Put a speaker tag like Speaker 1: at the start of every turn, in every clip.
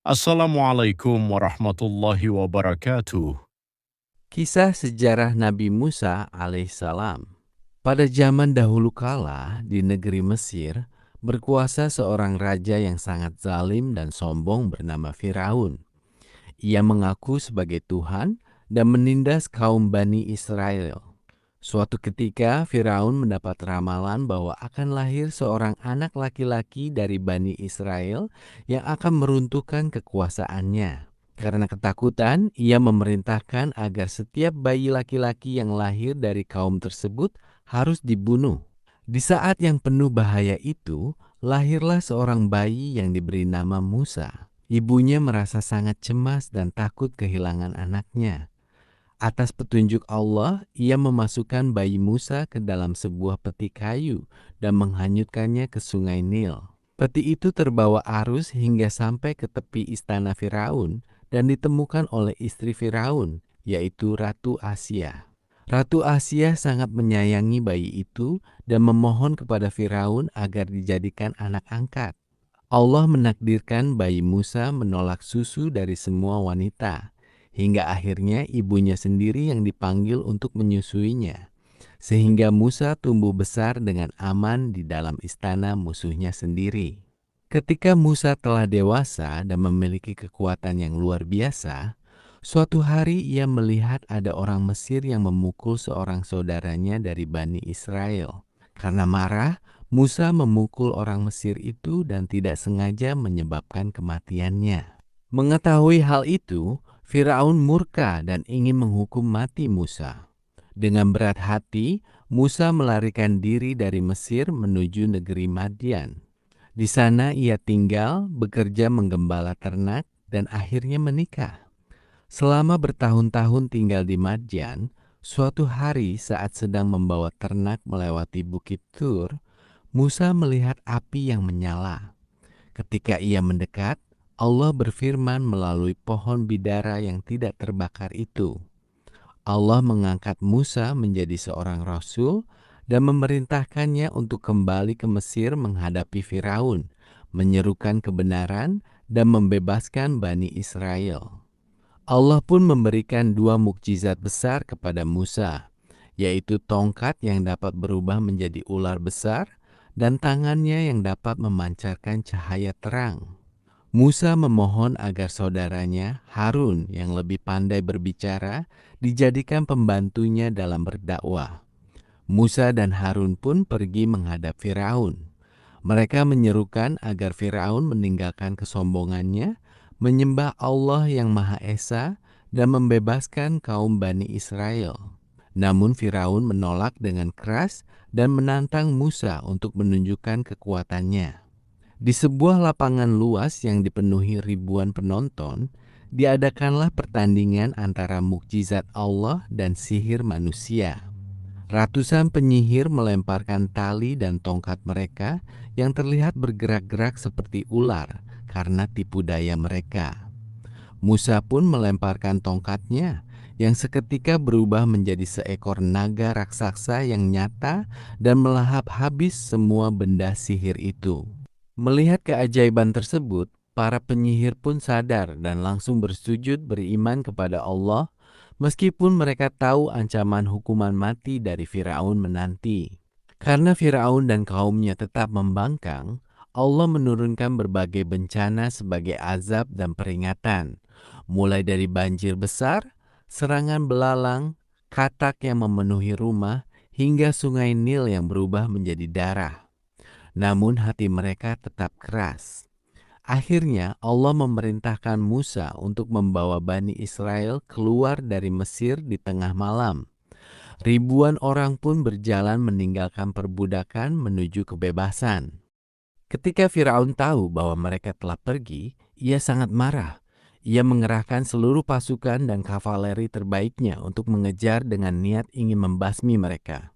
Speaker 1: Assalamualaikum warahmatullahi wabarakatuh.
Speaker 2: Kisah sejarah Nabi Musa alaihissalam. Pada zaman dahulu kala di negeri Mesir, berkuasa seorang raja yang sangat zalim dan sombong bernama Firaun. Ia mengaku sebagai Tuhan dan menindas kaum Bani Israel. Suatu ketika Firaun mendapat ramalan bahwa akan lahir seorang anak laki-laki dari Bani Israel yang akan meruntuhkan kekuasaannya. Karena ketakutan, ia memerintahkan agar setiap bayi laki-laki yang lahir dari kaum tersebut harus dibunuh. Di saat yang penuh bahaya itu, lahirlah seorang bayi yang diberi nama Musa. Ibunya merasa sangat cemas dan takut kehilangan anaknya. Atas petunjuk Allah, ia memasukkan bayi Musa ke dalam sebuah peti kayu dan menghanyutkannya ke sungai Nil. Peti itu terbawa arus hingga sampai ke tepi istana Firaun dan ditemukan oleh istri Firaun, yaitu Ratu Asia. Ratu Asia sangat menyayangi bayi itu dan memohon kepada Firaun agar dijadikan anak angkat. Allah menakdirkan bayi Musa menolak susu dari semua wanita, hingga akhirnya ibunya sendiri yang dipanggil untuk menyusuinya. Sehingga Musa tumbuh besar dengan aman di dalam istana musuhnya sendiri. Ketika Musa telah dewasa dan memiliki kekuatan yang luar biasa, suatu hari ia melihat ada orang Mesir yang memukul seorang saudaranya dari Bani Israel. Karena marah, Musa memukul orang Mesir itu dan tidak sengaja menyebabkan kematiannya. Mengetahui hal itu, Firaun murka dan ingin menghukum mati Musa. Dengan berat hati, Musa melarikan diri dari Mesir menuju negeri Madian. Di sana ia tinggal, bekerja menggembala ternak, dan akhirnya menikah. Selama bertahun-tahun tinggal di Madian, suatu hari saat sedang membawa ternak melewati Bukit Tur, Musa melihat api yang menyala. Ketika ia mendekat, Allah berfirman melalui pohon bidara yang tidak terbakar itu. Allah mengangkat Musa menjadi seorang rasul dan memerintahkannya untuk kembali ke Mesir menghadapi Firaun, menyerukan kebenaran dan membebaskan Bani Israel. Allah pun memberikan dua mukjizat besar kepada Musa, yaitu tongkat yang dapat berubah menjadi ular besar dan tangannya yang dapat memancarkan cahaya terang. Musa memohon agar saudaranya Harun yang lebih pandai berbicara dijadikan pembantunya dalam berdakwah. Musa dan Harun pun pergi menghadap Firaun. Mereka menyerukan agar Firaun meninggalkan kesombongannya, menyembah Allah yang Maha Esa, dan membebaskan kaum Bani Israel. Namun Firaun menolak dengan keras dan menantang Musa untuk menunjukkan kekuatannya. Di sebuah lapangan luas yang dipenuhi ribuan penonton, diadakanlah pertandingan antara mukjizat Allah dan sihir manusia. Ratusan penyihir melemparkan tali dan tongkat mereka yang terlihat bergerak-gerak seperti ular karena tipu daya mereka. Musa pun melemparkan tongkatnya yang seketika berubah menjadi seekor naga raksasa yang nyata dan melahap habis semua benda sihir itu. Melihat keajaiban tersebut, para penyihir pun sadar dan langsung bersujud beriman kepada Allah, meskipun mereka tahu ancaman hukuman mati dari Firaun menanti. Karena Firaun dan kaumnya tetap membangkang, Allah menurunkan berbagai bencana sebagai azab dan peringatan, mulai dari banjir besar, serangan belalang, katak yang memenuhi rumah, hingga sungai Nil yang berubah menjadi darah. Namun hati mereka tetap keras. Akhirnya Allah memerintahkan Musa untuk membawa Bani Israel keluar dari Mesir di tengah malam. Ribuan orang pun berjalan meninggalkan perbudakan menuju kebebasan. Ketika Firaun tahu bahwa mereka telah pergi, ia sangat marah. Ia mengerahkan seluruh pasukan dan kavaleri terbaiknya untuk mengejar dengan niat ingin membasmi mereka.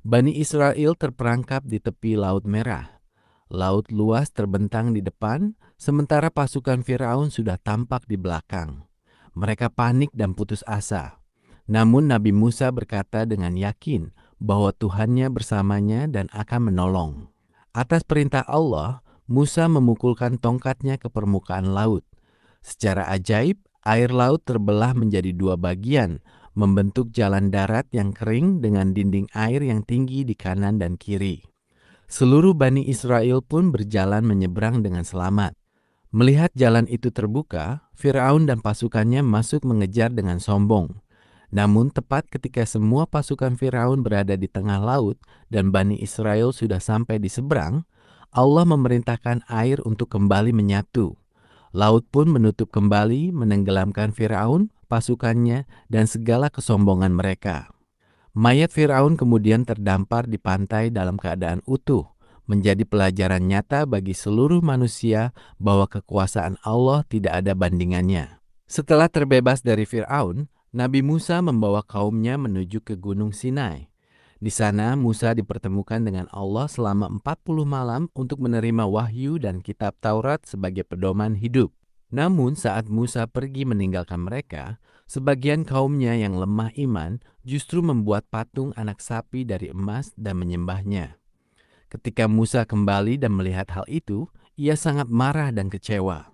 Speaker 2: Bani Israel terperangkap di tepi Laut Merah. Laut luas terbentang di depan, sementara pasukan Firaun sudah tampak di belakang. Mereka panik dan putus asa. Namun Nabi Musa berkata dengan yakin bahwa Tuhannya bersamanya dan akan menolong. Atas perintah Allah, Musa memukulkan tongkatnya ke permukaan laut. Secara ajaib, air laut terbelah menjadi dua bagian, membentuk jalan darat yang kering dengan dinding air yang tinggi di kanan dan kiri. Seluruh Bani Israel pun berjalan menyeberang dengan selamat. Melihat jalan itu terbuka, Firaun dan pasukannya masuk mengejar dengan sombong. Namun tepat ketika semua pasukan Firaun berada di tengah laut dan Bani Israel sudah sampai di seberang, Allah memerintahkan air untuk kembali menyatu. Laut pun menutup kembali, menenggelamkan Firaun, pasukannya, dan segala kesombongan mereka. Mayat Firaun kemudian terdampar di pantai dalam keadaan utuh, menjadi pelajaran nyata bagi seluruh manusia bahwa kekuasaan Allah tidak ada bandingannya. Setelah terbebas dari Firaun, Nabi Musa membawa kaumnya menuju ke Gunung Sinai. Di sana Musa dipertemukan dengan Allah selama 40 malam untuk menerima wahyu dan kitab Taurat sebagai pedoman hidup. Namun saat Musa pergi meninggalkan mereka, sebagian kaumnya yang lemah iman justru membuat patung anak sapi dari emas dan menyembahnya. Ketika Musa kembali dan melihat hal itu, ia sangat marah dan kecewa.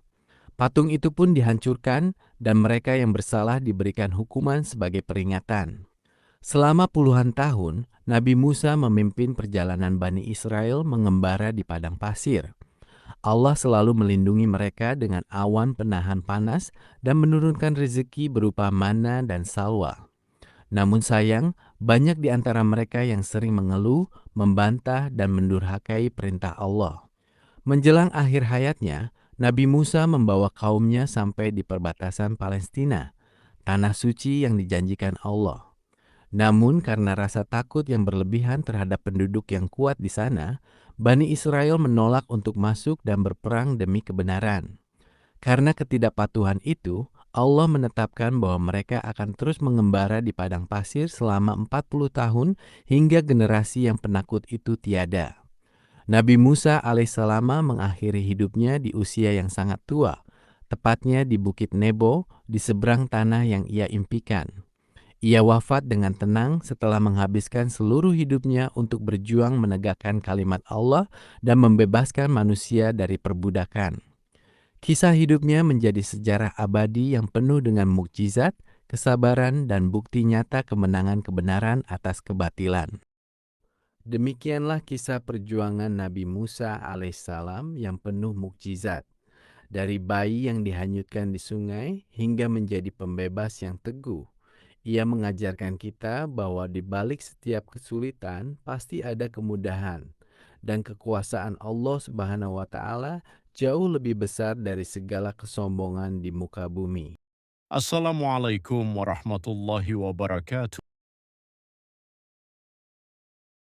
Speaker 2: Patung itu pun dihancurkan dan mereka yang bersalah diberikan hukuman sebagai peringatan. Selama puluhan tahun, Nabi Musa memimpin perjalanan Bani Israel mengembara di padang pasir. Allah selalu melindungi mereka dengan awan penahan panas dan menurunkan rezeki berupa mana dan salwa. Namun sayang, banyak di antara mereka yang sering mengeluh, membantah, dan mendurhakai perintah Allah. Menjelang akhir hayatnya, Nabi Musa membawa kaumnya sampai di perbatasan Palestina, tanah suci yang dijanjikan Allah. Namun karena rasa takut yang berlebihan terhadap penduduk yang kuat di sana, Bani Israel menolak untuk masuk dan berperang demi kebenaran. Karena ketidakpatuhan itu, Allah menetapkan bahwa mereka akan terus mengembara di padang pasir selama 40 tahun hingga generasi yang penakut itu tiada. Nabi Musa alaihissalam mengakhiri hidupnya di usia yang sangat tua, tepatnya di Bukit Nebo di seberang tanah yang ia impikan. Ia wafat dengan tenang setelah menghabiskan seluruh hidupnya untuk berjuang menegakkan kalimat Allah dan membebaskan manusia dari perbudakan. Kisah hidupnya menjadi sejarah abadi yang penuh dengan mukjizat, kesabaran, dan bukti nyata kemenangan kebenaran atas kebatilan. Demikianlah kisah perjuangan Nabi Musa alaihissalam yang penuh mukjizat. Dari bayi yang dihanyutkan di sungai hingga menjadi pembebas yang teguh. Ia mengajarkan kita bahwa di balik setiap kesulitan pasti ada kemudahan, dan kekuasaan Allah Subhanahu wa Ta'ala jauh lebih besar dari segala kesombongan di muka bumi.
Speaker 1: Assalamualaikum warahmatullahi wabarakatuh.